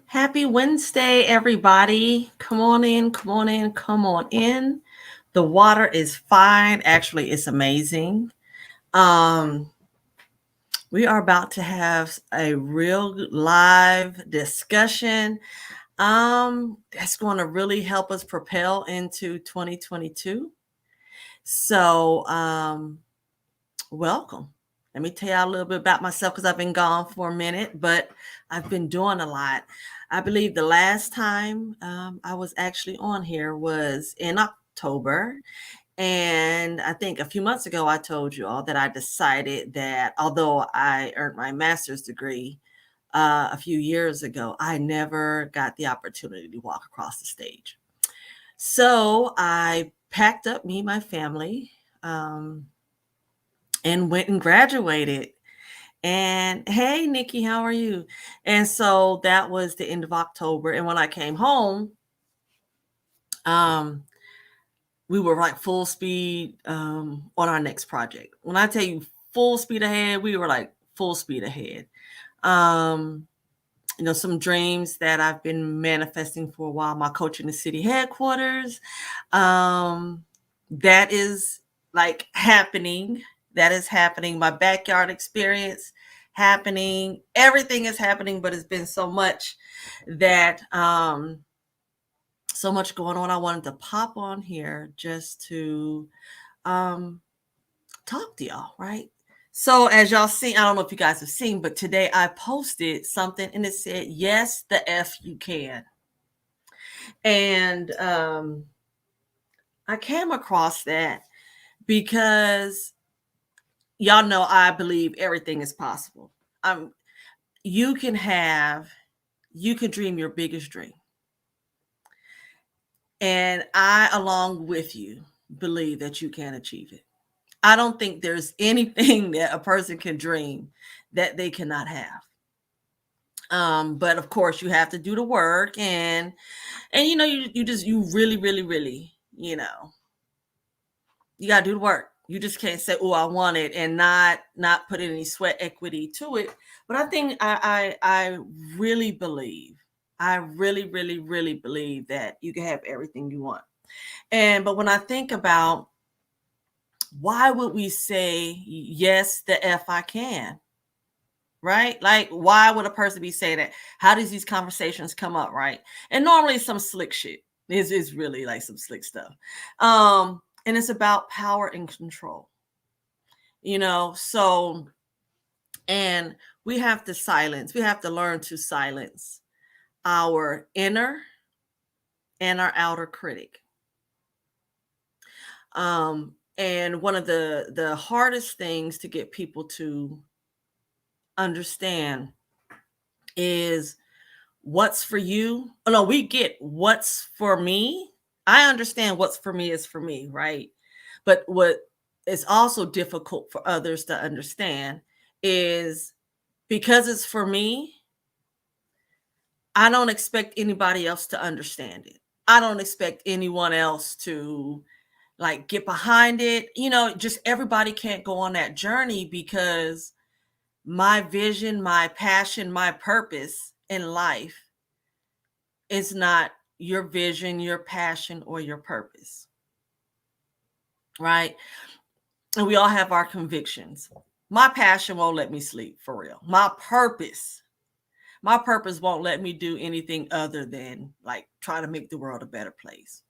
Happy Wednesday, everybody. Come on in, come on in, come on in. The water is fine. Actually, it's amazing. Um, we are about to have a real live discussion that's going to really help us propel into 2022. So, welcome. Let me tell you a little bit about myself because I've been gone for a minute, but I've been doing a lot. I believe the last time I was actually on here was in October. And I think a few months ago, I told you all that I decided that although I earned my master's degree a few years ago, I never got the opportunity to walk across the stage. So I packed up me, my family, and went and graduated. And hey, Nikki, how are you? And so that was the end of October. And when I came home, um, we were like full speed on our next project. When I tell you full speed ahead, we were like full speed ahead. Um, some dreams that I've been manifesting for a while, my coaching the city headquarters. Um, that is like happening. That is happening. My backyard experience happening. Everything is happening, but it's been so much that so much going on. I wanted to pop on here just to um talk to y'all, right? So as y'all seen, I don't know if you guys have seen, but today I posted something and it said, yes, the F you can. And I came across that because y'all know I believe everything is possible. Um, you can dream your biggest dream. And I, along with you, believe that you can achieve it. I don't think there's anything that a person can dream that they cannot have. But of course you have to do the work and you really, you gotta do the work. You just can't say, oh, I want it and not put any sweat equity to it. But I think I really believe, I really believe that you can have everything you want. But when I think about why would we say yes, the F I can? Right? Like, why would a person be saying that? How does these conversations come up, right? And normally it's some slick shit. It's really like some slick stuff. And it's about power and control. So and we have to learn to silence our inner and our outer critic. And one of the hardest things to get people to understand is what's for you. Oh no, we get what's for me. I understand what's for me is for me, right? But what is also difficult for others to understand is because it's for me, I don't expect anybody else to understand it. I don't expect anyone else to like get behind it. Just everybody can't go on that journey because my vision, my passion, my purpose in life is not your vision, your passion, or your purpose, right? And we all have our convictions. My passion won't let me sleep, for real. My purpose won't let me do anything other than like try to make the world a better place.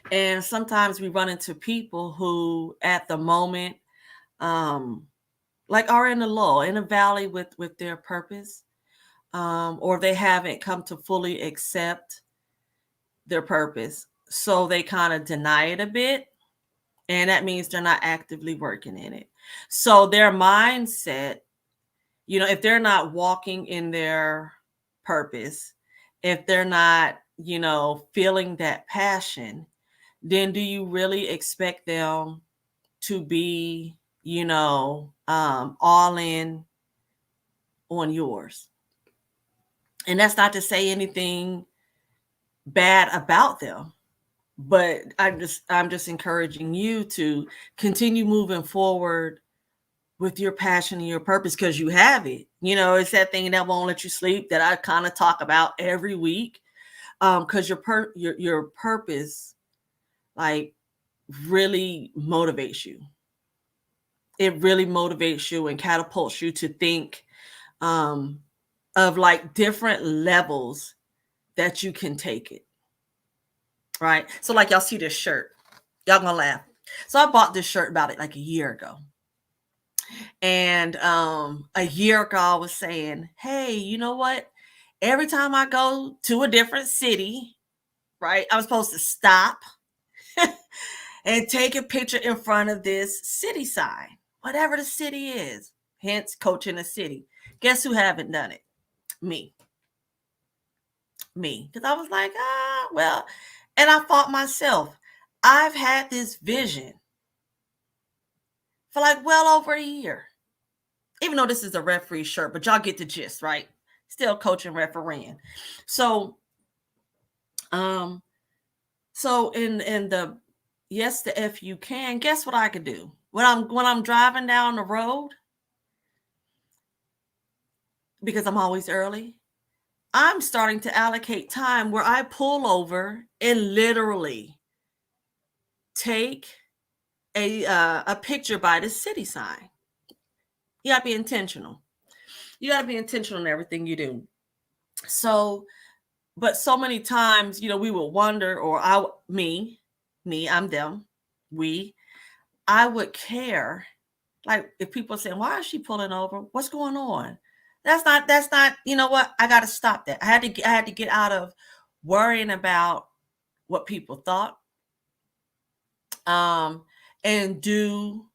And sometimes we run into people who at the moment like are in a lull, in a valley with their purpose, or they haven't come to fully accept their purpose. So they kind of deny it a bit. And that means they're not actively working in it. So their mindset, if they're not walking in their purpose, if they're not, feeling that passion, then do you really expect them to be, all in on yours? And that's not to say anything bad about them, but I'm just encouraging you to continue moving forward with your passion and your purpose because you have it. It's that thing that won't let you sleep that I kind of talk about every week. Because your purpose, like, really motivates you. It really motivates you and catapults you to think of like different levels that you can take it. Right. So like y'all see this shirt. Y'all gonna laugh. So I bought this shirt about it like a year ago. And a year ago I was saying, hey, you know what? Every time I go to a different city, right, I'm supposed to stop and take a picture in front of this city sign, whatever the city is, hence coaching a city. Guess who haven't done it? Me. Because I was like, well, and I thought myself, I've had this vision for like well over a year, even though this is a referee shirt, but y'all get the gist, right? Still coaching, refereeing. So, in the yes, the F you can, guess what I could do? When I'm driving down the road, because I'm always early, I'm starting to allocate time where I pull over and literally take a picture by the city sign. You gotta be intentional. You gotta be intentional in everything you do. So, but so many times, we will wonder, or I'm them, I would care. Like if people are saying, why is she pulling over? What's going on? That's not, you know what? I got to stop that. I had to get out of worrying about what people thought, and do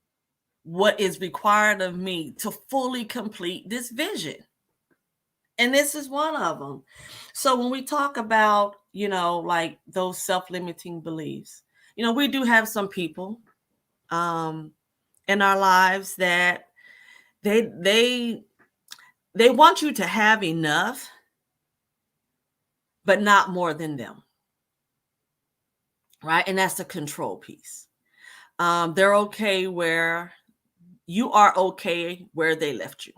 what is required of me to fully complete this vision. And this is one of them. So when we talk about, like those self-limiting beliefs, we do have some people in our lives that they want you to have enough, but not more than them. Right? And that's the control piece. They're okay where you are okay where they left you.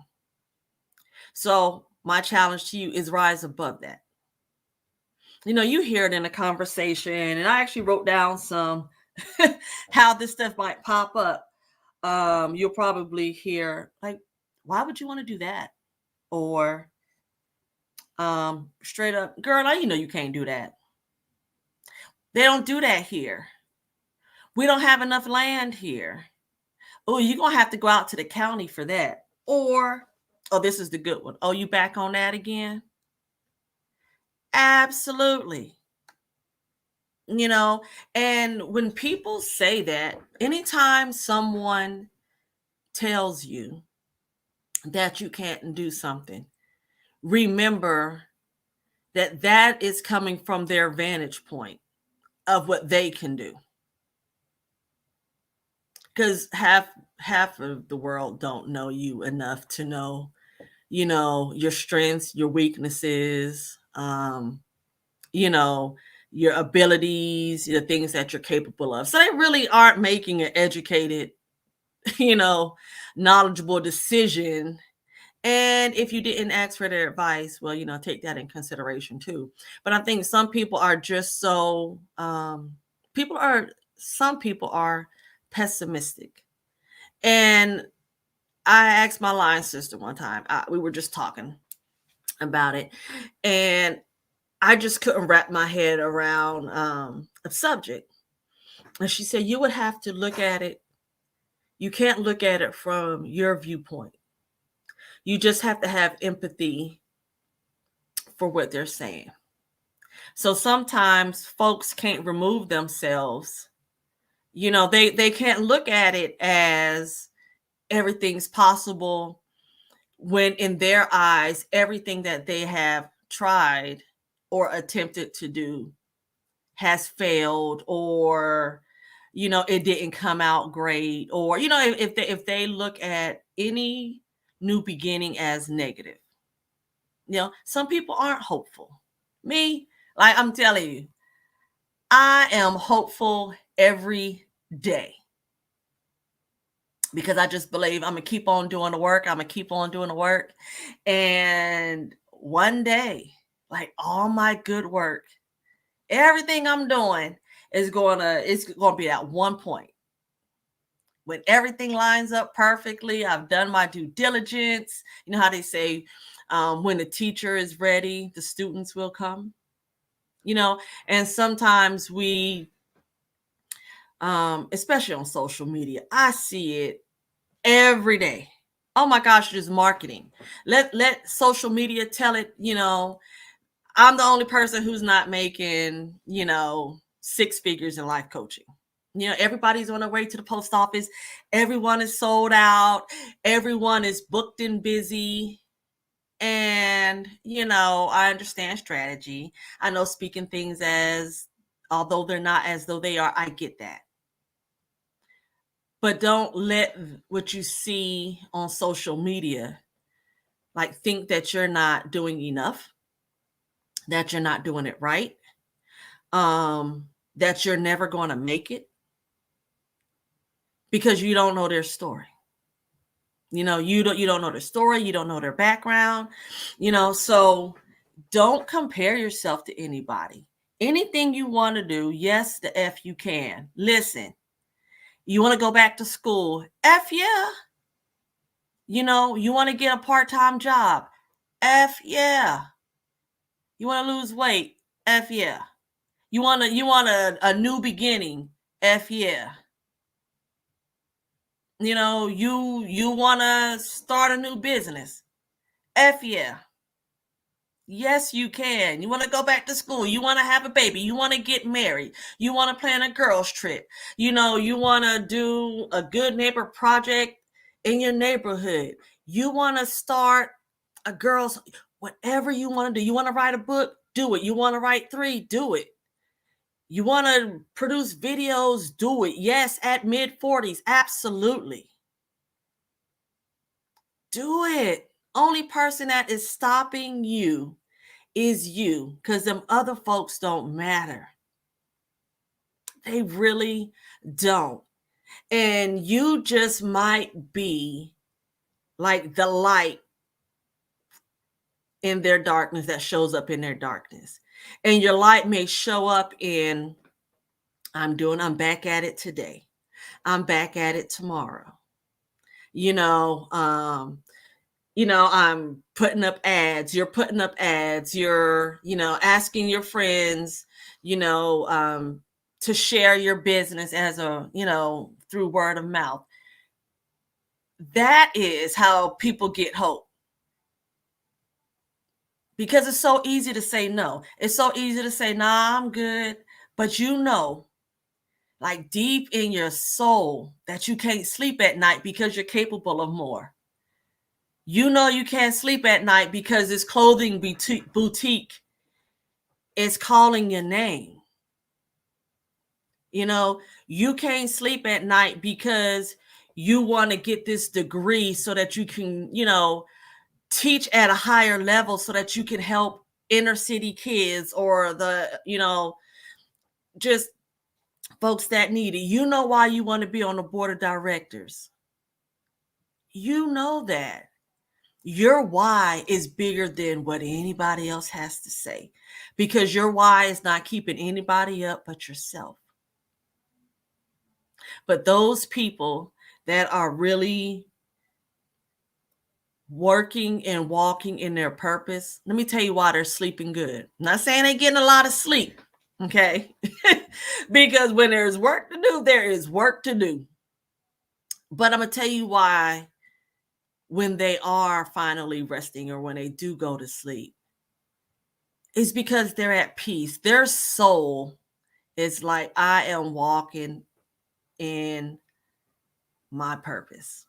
So my challenge to you is rise above that. You hear it in a conversation, and I actually wrote down some how this stuff might pop up. You'll probably hear like, why would you want to do that? Or straight up, girl, you can't do that. They don't do that here. We don't have enough land here. Oh, you're going to have to go out to the county for that. Or, oh, this is the good one. Oh, you back on that again? Absolutely. And when people say that, anytime someone tells you that you can't do something, remember that is coming from their vantage point of what they can do. Because half of the world don't know you enough to know, your strengths, your weaknesses, your abilities, the things that you're capable of. So they really aren't making an educated, knowledgeable decision. And if you didn't ask for their advice, well, take that in consideration too. But I think some people are just so, some people are pessimistic. And I asked my line sister one time, we were just talking about it, and I just couldn't wrap my head around a subject. And she said, you would have to look at it. You can't look at it from your viewpoint. You just have to have empathy for what they're saying. So sometimes folks can't remove themselves. They can't look at it as everything's possible when in their eyes, everything that they have tried or attempted to do has failed, or it didn't come out great, or if they look at any new beginning as negative. Some people aren't hopeful. Me, like I'm telling you, I am hopeful every day. because I just believe I'm going to keep on doing the work. I'm going to keep on doing the work. And one day, like all my good work, everything I'm doing it's going to be at one point when everything lines up perfectly. I've done my due diligence. You know how they say, when the teacher is ready, the students will come, and sometimes we, especially on social media, I see it every day. Oh my gosh, just marketing. Let social media tell it, I'm the only person who's not making, six figures in life coaching. Everybody's on their way to the post office. Everyone is sold out. Everyone is booked and busy. And, I understand strategy. I know speaking things although they're not as though they are. I get that. But don't let what you see on social media, like, think that you're not doing enough, that you're not doing it right, that you're never going to make it, because you don't know their story. You don't know their story. You don't know their background, so don't compare yourself to anybody. Anything you want to do, yes, the F you can. Listen, you want to go back to school? F yeah. You want to get a part-time job? F yeah. You want to lose weight? F yeah. You want a new beginning? F yeah. You want to start a new business? F yeah. Yes, you can. You want to go back to school. You want to have a baby. You want to get married. You want to plan a girls' trip. You want to do a good neighbor project in your neighborhood. You want to start a girls, whatever you want to do. You want to write a book? Do it. You want to write 3? Do it. You want to produce videos? Do it. Yes, at mid-40s. Absolutely. Do it. Only person that is stopping you is you, because them other folks don't matter. They really don't. And you just might be like the light in their darkness that shows up in their darkness. And your light may show up in, I'm back at it today. I'm back at it tomorrow. I'm putting up ads. You're putting up ads. You're, asking your friends, to share your business as through word of mouth. That is how people get hope. Because it's so easy to say no. It's so easy to say, nah, I'm good. But like deep in your soul, that you can't sleep at night because you're capable of more. You can't sleep at night because this clothing boutique is calling your name. You can't sleep at night because you want to get this degree so that you can, teach at a higher level so that you can help inner city kids or just folks that need it. You know why you want to be on the board of directors. You know that. Your why is bigger than what anybody else has to say, because your why is not keeping anybody up but yourself. But those people that are really working and walking in their purpose, let me tell you why they're sleeping good. I'm not saying they're getting a lot of sleep, okay? Because when there's work to do, there is work to do. But I'm going to tell you why when they are finally resting or when they do go to sleep. It's because they're at peace. Their soul is like, I am walking in my purpose.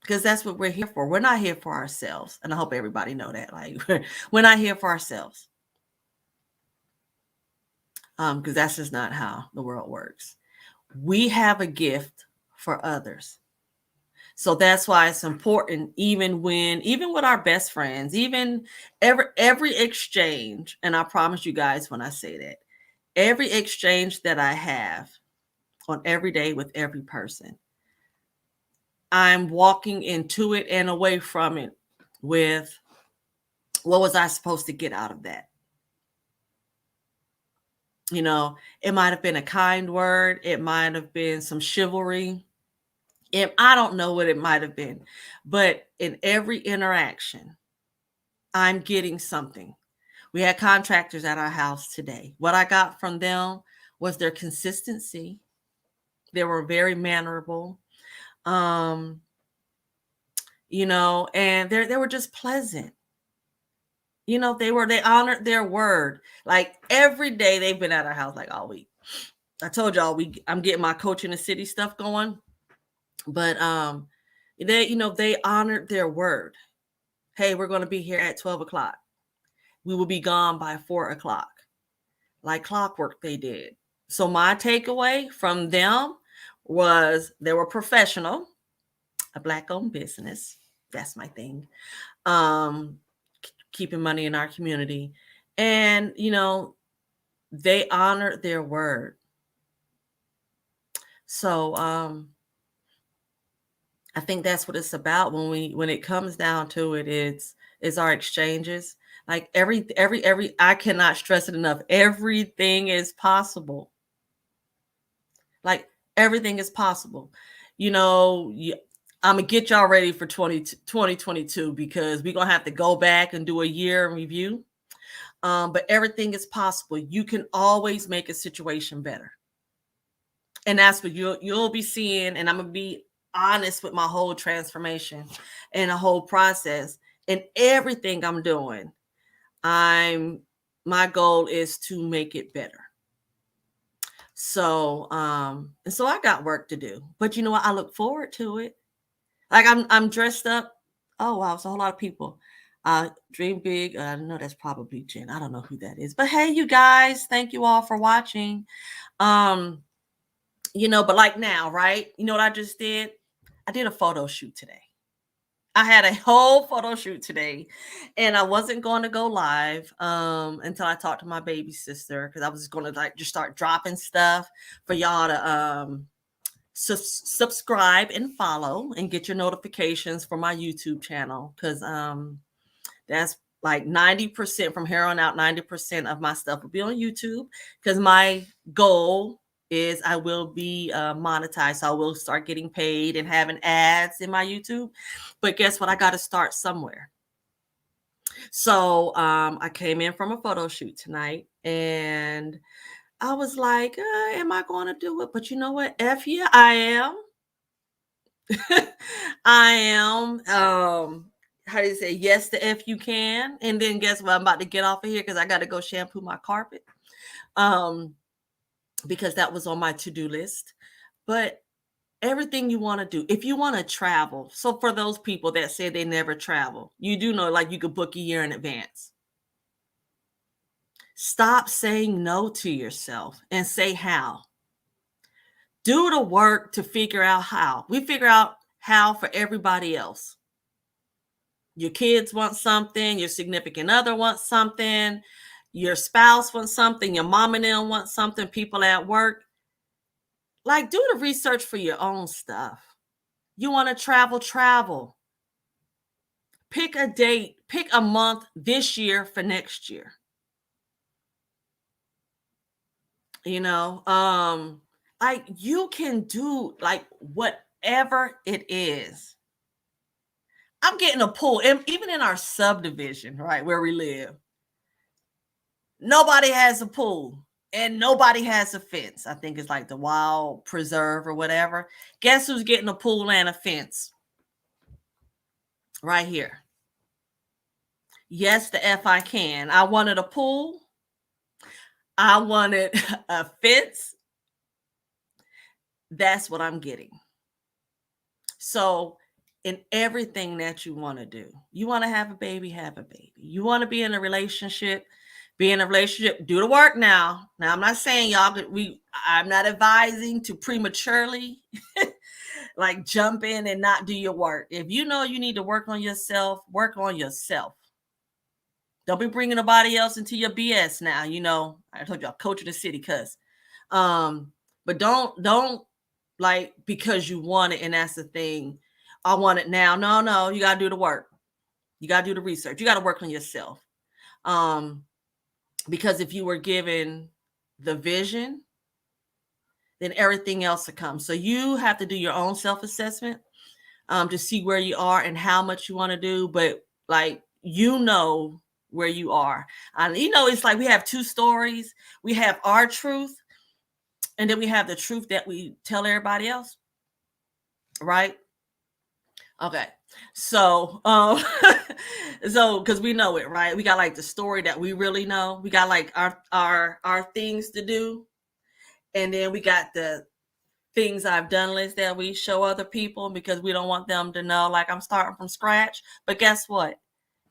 Because that's what we're here for. We're not here for ourselves. And I hope everybody know that. Like, we're not here for ourselves. Because that's just not how the world works. We have a gift for others. So that's why it's important, even with our best friends, even every exchange, and I promise you guys when I say that, every exchange that I have on every day with every person, I'm walking into it and away from it with, what was I supposed to get out of that? You know, it might have been a kind word. It might have been some chivalry. I don't know what it might have been, but in every interaction, I'm getting something. We had contractors at our house today. What I got from them was their consistency. They were very mannerable. Um, and they were just pleasant. They honored their word. Like every day they've been at our house like all week. I told y'all I'm getting my coach in the city stuff going, but they honored their word. Hey, we're going to be here at 12 o'clock. We will be gone by 4 o'clock. Like clockwork they did. So my takeaway from them was they were professional, a Black-owned business. That's my thing. Keeping money in our community. And, they honored their word. So I think that's what it's about when it comes down to it. It's our exchanges. Like every I cannot stress it enough. Everything is possible. Like everything is possible. I'm gonna get y'all ready for 2022 because we're gonna have to go back and do a year in review. But everything is possible. You can always make a situation better. And that's what you'll be seeing. And I'm gonna be honest with my whole transformation and the whole process and everything I'm doing. My goal is to make it better. So and so I got work to do. But you know what? I look forward to it. Like I'm dressed up. Oh wow, it's a whole lot of people. Dream big. I know that's probably Jen. I don't know who that is. But hey, you guys, thank you all for watching. But like now, right? You know what I just did? I did a photo shoot today. I had a whole photo shoot today, and I wasn't going to go live until I talked to my baby sister because I was going to just start dropping stuff for y'all to subscribe and follow and get your notifications for my YouTube channel because that's like 90% from here on out. 90% of my stuff will be on YouTube because my goal is I will be monetized. So I will start getting paid and having ads in my YouTube. But guess what? I got to start somewhere. So I came in from a photo shoot tonight and I was like, am I going to do it? But you know what? F yeah, I am. I am. How do you say yes to F you can? And then guess what? I'm about to get off of here because I got to go shampoo my carpet. Because that was on my to-do list. But everything you want to do, if you want to travel, so for those people that say they never travel, you do know like you could book a year in advance. Stop saying no to yourself and say how. Do the work to figure out how. We figure out how for everybody else. Your kids want something, your significant other wants something, your spouse wants something, your mom and them want something, people at work. Like, do the research for your own stuff. You want to travel. Pick a date, pick a month this year for next year. Like you can do like whatever it is. I'm getting a pool, and even in our subdivision, right, where we live, nobody has a pool and nobody has a fence. I think it's like the wild preserve or whatever. Guess who's getting a pool and a fence? Right here. Yes, the F I can. I wanted a pool. I wanted a fence. That's what I'm getting. So in everything that you want to do, you want to have a baby, You want to be in a relationship, do the work now. Now, I'm not saying I'm not advising to prematurely like jump in and not do your work. If you know you need to work on yourself, work on yourself. Don't be bringing nobody else into your BS now. I told you I'll coach in the city cuss. But don't like because you want it, and that's the thing. I want it now. No, no, you got to do the work. You got to do the research. You got to work on yourself. Because if you were given the vision, then everything else will come. So you have to do your own self-assessment to see where you are and how much you want to do. But like, where you are. And it's like we have two stories. We have our truth, and then we have the truth that we tell everybody else. Right? Okay. So, so because we know it, right? We got like the story that we really know. We got like our things to do, and then we got the things I've done list that we show other people because we don't want them to know like I'm starting from scratch. But guess what?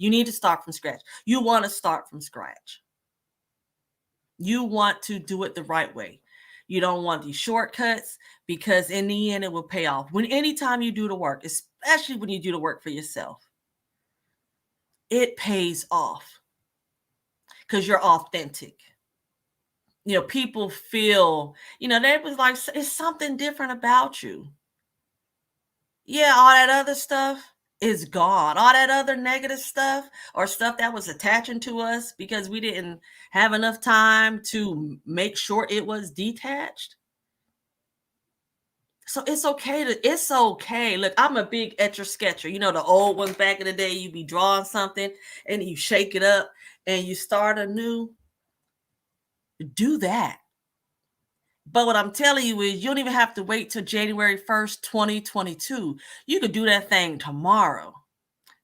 You need to start from scratch. You want to start from scratch. You want to do it the right way. You don't want these shortcuts because in the end it will pay off. Anytime you do the work, especially when you do the work for yourself, it pays off because you're authentic. People feel, they was like, it's something different about you. Yeah, all that other stuff is gone. All that other negative stuff or stuff that was attaching to us because we didn't have enough time to make sure it was detached. So it's okay. Look, I'm a big etcher sketcher. The old ones back in the day, you be drawing something and you shake it up and you start anew. Do that. But what I'm telling you is you don't even have to wait till January 1st, 2022. You could do that thing tomorrow.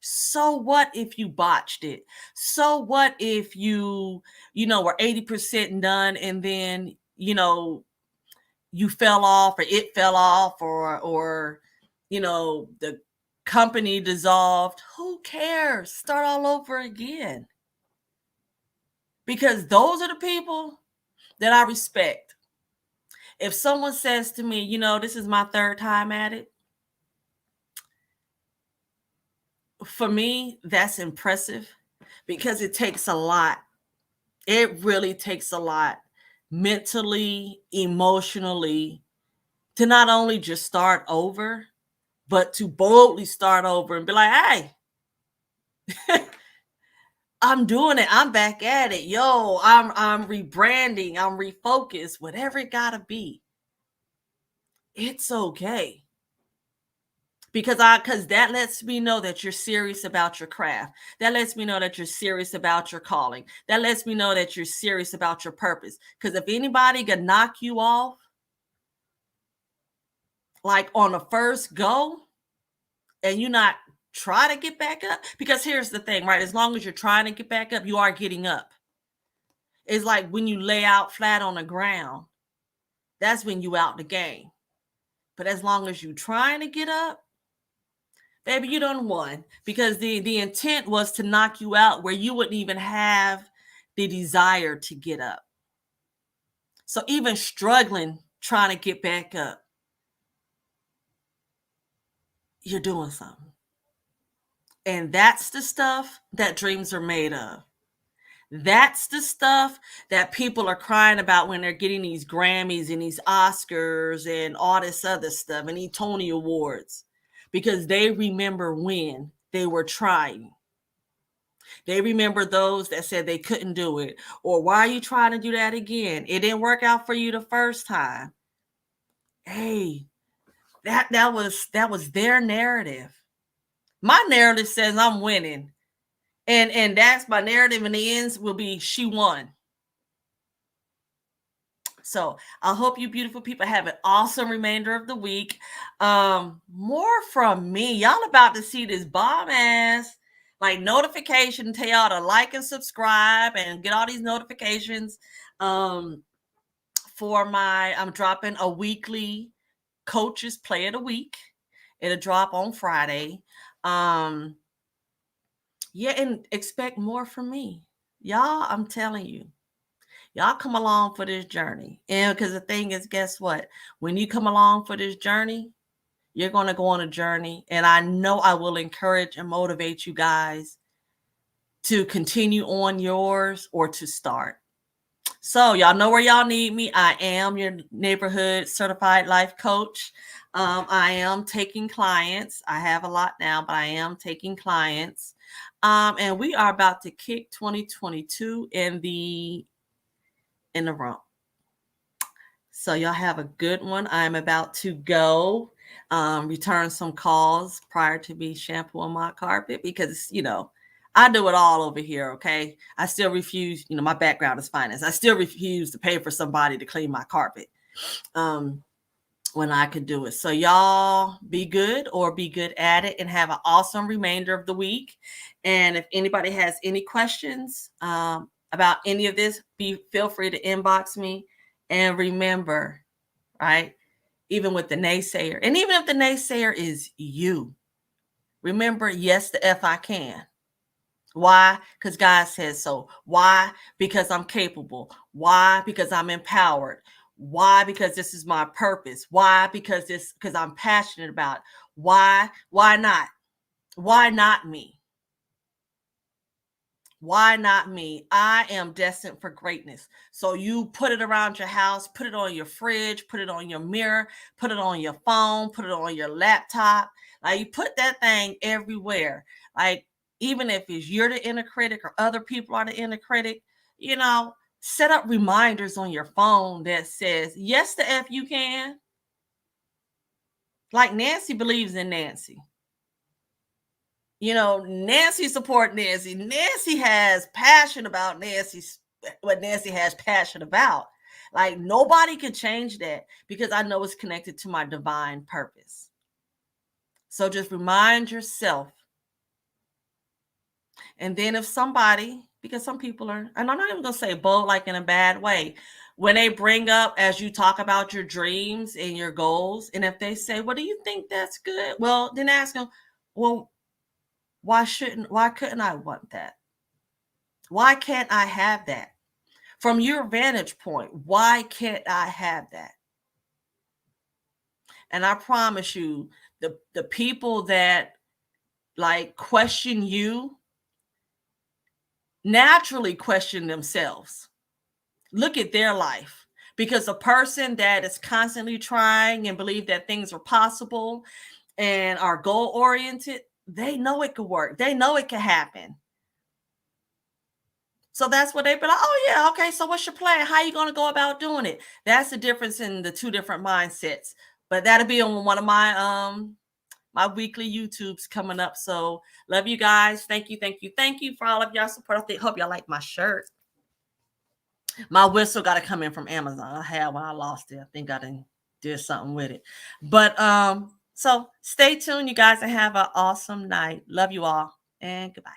So what if you botched it? So what if you were 80% done and then, you fell off or it fell off or the company dissolved? Who cares? Start all over again. Because those are the people that I respect. If someone says to me, this is my third time at it, for me, that's impressive because it takes a lot. It really takes a lot mentally, emotionally, to not only just start over, but to boldly start over and be like, hey, I'm doing it. I'm back at it. Yo, I'm rebranding. I'm refocused. Whatever it gotta be. It's okay. Because that lets me know that you're serious about your craft. That lets me know that you're serious about your calling. That lets me know that you're serious about your purpose. Because if anybody can knock you off, like on the first go, and you not try to get back up, because here's the thing, right? As long as you're trying to get back up, you are getting up. It's like when you lay out flat on the ground, that's when you out the game. But as long as you trying to get up, baby, you done won. Because the intent was to knock you out where you wouldn't even have the desire to get up. So even struggling, trying to get back up, you're doing something. And that's the stuff that dreams are made of. That's the stuff that people are crying about when they're getting these Grammys and these Oscars and all this other stuff and these Tony Awards, because they remember when they were trying. They remember those that said they couldn't do it, or why are you trying to do that again? It didn't work out for you the first time. Hey, that was their narrative. My narrative says I'm winning. And that's my narrative, and the ends will be she won. So I hope you beautiful people have an awesome remainder of the week. More from me. Y'all about to see this bomb ass like notification, tell y'all to like and subscribe and get all these notifications. I'm dropping a weekly coaches play of the week. It'll drop on Friday. Yeah, and expect more from me. Y'all, I'm telling you. Y'all come along for this journey. And because the thing is, guess what? When you come along for this journey, you're going to go on a journey. And I know I will encourage and motivate you guys to continue on yours or to start. So y'all know where y'all need me. I am your neighborhood certified life coach. I am taking clients. I have a lot now, but I am taking clients. And we are about to kick 2022 in the room. So y'all have a good one. I'm about to go return some calls prior to me shampooing my carpet because, I do it all over here, okay? I still refuse, my background is finance. I still refuse to pay for somebody to clean my carpet when I could do it. So y'all be good or be good at it and have an awesome remainder of the week. And if anybody has any questions about any of this, feel free to inbox me. And remember, right? Even with the naysayer, and even if the naysayer is you, remember, yes, the F I can. Why? Because God says so. Why? Because I'm capable. Why? Because I'm empowered. Why? Because this is my purpose. Why? Because I'm passionate about it. Why? Why not? Why not me? Why not me? I am destined for greatness. So you put it around your house, put it on your fridge, put it on your mirror, put it on your phone, put it on your laptop. Like you put that thing everywhere. Like even if it's you're the inner critic or other people are the inner critic, set up reminders on your phone that says, yes, the F you can. Like Nancy believes in Nancy. Nancy support Nancy. Nancy has passion about what Nancy has passion about. Like nobody can change that because I know it's connected to my divine purpose. So just remind yourself. And then if somebody, because some people are, and I'm not even going to say bold like in a bad way, when they bring up, as you talk about your dreams and your goals, and if they say, well, do you think that's good? Well, then ask them, well, why couldn't I want that? Why can't I have that? From your vantage point, why can't I have that? And I promise you, the people that like question you naturally question themselves. Look at their life. Because a person that is constantly trying and believe that things are possible and are goal oriented, they know it could work. They know it can happen. So that's what they be like, oh yeah, okay, so what's your plan? How are you going to go about doing it? That's the difference in the two different mindsets. But that'll be on one of my weekly YouTubes coming up. So love you guys. Thank you for all of y'all support. I hope y'all like my shirt. My whistle got to come in from Amazon. I had one, I lost it. I think I did something with it. But so stay tuned, you guys, and have an awesome night. Love you all, and goodbye.